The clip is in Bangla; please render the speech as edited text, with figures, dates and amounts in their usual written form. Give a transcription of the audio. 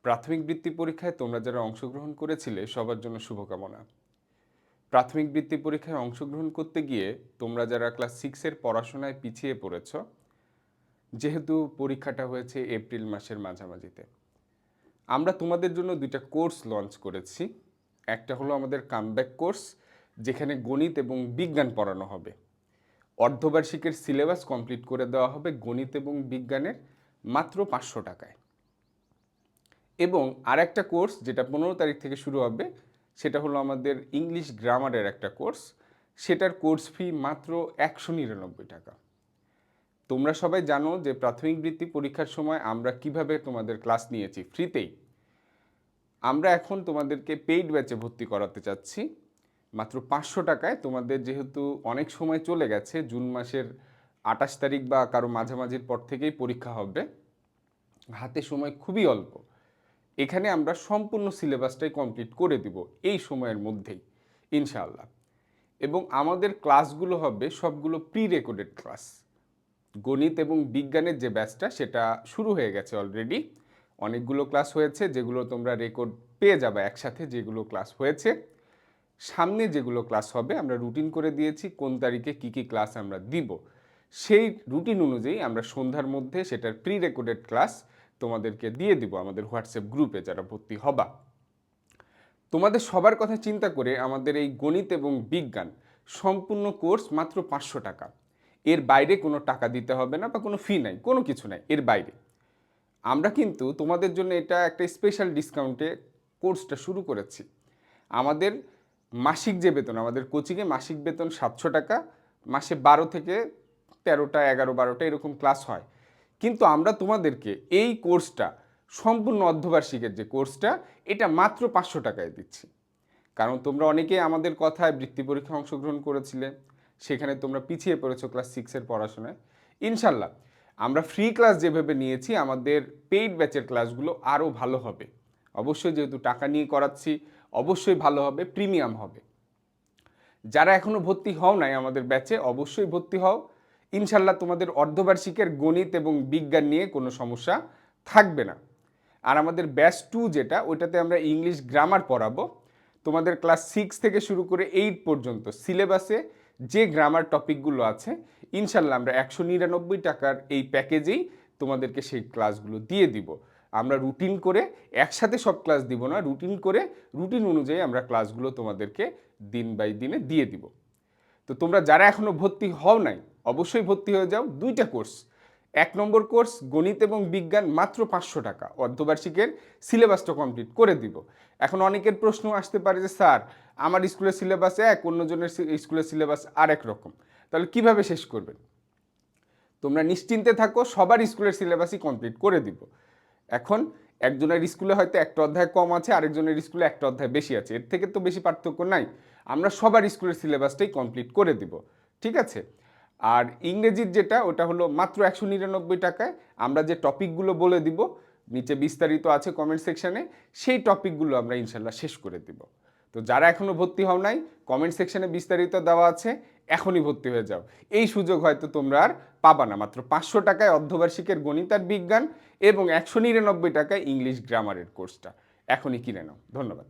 প্রাথমিক বৃত্তি পরীক্ষায় তোমরা যারা অংশগ্রহণ করেছিলে সবার জন্য শুভকামনা। প্রাথমিক বৃত্তি পরীক্ষায় অংশগ্রহণ করতে গিয়ে তোমরা যারা ক্লাস 6 এর পড়াশোনায় পিছিয়ে পড়েছ, যেহেতু পরীক্ষাটা হয়েছে এপ্রিল মাসের মাঝামাঝিতে, আমরা তোমাদের জন্য দুইটা কোর্স লঞ্চ করেছি। একটা হলো আমাদের কামব্যাক কোর্স, যেখানে গণিত এবং বিজ্ঞান পড়ানো হবে। অর্ধবার্ষিকের সিলেবাস কমপ্লিট করে দেওয়া হবে গণিত এবং বিজ্ঞানের মাত্র 500 টাকায়। এবং আরেকটা কোর্স যেটা 15 তারিখ থেকে শুরু হবে, সেটা হলো আমাদের ইংলিশ গ্রামারের একটা কোর্স। সেটার কোর্স ফি মাত্র 199 টাকা। তোমরা সবাই জানো যে প্রাথমিক বৃত্তি পরীক্ষার সময় আমরা কিভাবে তোমাদের ক্লাস নিয়েছি ফ্রিতেই। আমরা এখন তোমাদেরকে পেইড ব্যাচে ভর্তি করাতে চাচ্ছি মাত্র 500 টাকায়। তোমাদের যেহেতু অনেক সময় চলে গেছে, জুন মাসের 28 তারিখ বা কারো মাঝামাঝির পর থেকেই পরীক্ষা হবে, হাতে সময় খুবই অল্প। এখানে আমরা সম্পূর্ণ সিলেবাসটাই কমপ্লিট করে দিব এই সময়ের মধ্যেই ইনশাআল্লাহ। এবং আমাদের ক্লাসগুলো হবে সবগুলো প্রি রেকর্ডেড ক্লাস। গণিত এবং বিজ্ঞানের যে ব্যাচটা সেটা শুরু হয়ে গেছে অলরেডি। অনেকগুলো ক্লাস হয়েছে যেগুলো তোমরা রেকর্ড পেয়ে যাবে একসাথে, যেগুলো ক্লাস হয়েছে। সামনে যেগুলো ক্লাস হবে আমরা রুটিন করে দিয়েছি, কোন তারিখে কী কী ক্লাস আমরা দিব। সেই রুটিন অনুযায়ী আমরা সন্ধ্যার মধ্যে সেটার প্রি রেকর্ডেড ক্লাস তোমাদেরকে দিয়ে দিব আমাদের হোয়াটসঅ্যাপ গ্রুপে যারা ভর্তি হবা। তোমাদের সবার কথা চিন্তা করে আমাদের এই গণিত এবং বিজ্ঞান সম্পূর্ণ কোর্স মাত্র 500 টাকা। এর বাইরে কোনো টাকা দিতে হবে না বা কোনো ফি নাই, কোনো কিছু নাই এর বাইরে। আমরা কিন্তু তোমাদের জন্য এটা একটা স্পেশাল ডিসকাউন্টে কোর্সটা শুরু করেছি। আমাদের মাসিক যে বেতন, আমাদের কোচিংয়ে মাসিক বেতন 700 টাকা, মাসে 12 থেকে 13টা 11-12টা এরকম ক্লাস হয়। কিন্তু আমরা তোমাদেরকে এই কোর্সটা সম্পূর্ণ অর্ধবার্ষিকের যে কোর্সটা, এটা মাত্র 500 টাকায় দিচ্ছি। কারণ তোমরা অনেকেই আমাদের কথায় বৃত্তি পরীক্ষায় অংশগ্রহণ করেছিলে, সেখানে তোমরা পিছিয়ে পড়েছো ক্লাস 6-এর পড়াশোনায়। ইনশাল্লাহ আমরা ফ্রি ক্লাস যেভাবে নিয়েছি, আমাদের পেইড ব্যাচের ক্লাসগুলো আরও ভালো হবে। অবশ্যই যেহেতু টাকা নিয়ে করাচ্ছি, অবশ্যই ভালো হবে, প্রিমিয়াম হবে। যারা এখনও ভর্তি হও নাই আমাদের ব্যাচে, অবশ্যই ভর্তি হও। ইনশাল্লাহ তোমাদের অর্ধবার্ষিকের গণিত এবং বিজ্ঞান নিয়ে কোনো সমস্যা থাকবে না। আর আমাদের ব্যাচ 2 যেটা, ওইটাতে আমরা ইংলিশ গ্রামার পড়াবো। তোমাদের ক্লাস 6 থেকে শুরু করে 8 পর্যন্ত সিলেবাসে যে গ্রামার টপিকগুলো আছে, ইনশাল্লাহ আমরা 199 টাকার এই প্যাকেজেই তোমাদেরকে সেই ক্লাসগুলো দিয়ে দিব। আমরা রুটিন করে একসাথে সব ক্লাস দিব না, রুটিন করে রুটিন অনুযায়ী আমরা ক্লাসগুলো তোমাদেরকে দিন বাই দিনে দিয়ে দিব। তো তোমরা যারা এখনও ভর্তি হও নাই, অবশ্যই ভর্তি হয়ে যাও। দুইটা কোর্স, 1 নম্বর কোর্স গণিত এবং বিজ্ঞান মাত্র 500 টাকা, অর্ধবার্ষিকের সিলেবাসটা কমপ্লিট করে দিব। এখন অনেকের প্রশ্ন আসতে পারে যে স্যার, আমার স্কুলের সিলেবাস এক, অন্যজনের স্কুলের সিলেবাস আরেক রকম, তাহলে কিভাবে শেষ করবেন? তোমরা নিশ্চিন্তে থাকো, সবার স্কুলের সিলেবাসই কমপ্লিট করে দিব। এখন একজনের স্কুলে হয়তো একটা অধ্যায় কম আছে, আরেকজনের স্কুলে একটা অধ্যায় বেশি আছে, এর থেকে তো বেশি পার্থক্য নাই। আমরা সবার স্কুলের সিলেবাসটাই কমপ্লিট করে দিব, ঠিক আছে? আর ইংরেজির যেটা, ওটা হলো মাত্র 199 টাকায়। আমরা যে টপিকগুলো বলে দিব, নিচে বিস্তারিত আছে কমেন্ট সেকশানে, সেই টপিকগুলো আমরা ইনশাল্লাহ শেষ করে দিব। তো যারা এখনও ভর্তি হও নাই, কমেন্ট সেকশানে বিস্তারিত দেওয়া আছে, এখনই ভর্তি হয়ে যাও। এই সুযোগ হয়তো তোমরা আর পাবা না। মাত্র 500 টাকায় অর্ধবার্ষিকের গণিত আর বিজ্ঞান এবং 199 টাকায় ইংলিশ গ্রামারের কোর্সটা এখনই কিনে নাও। ধন্যবাদ।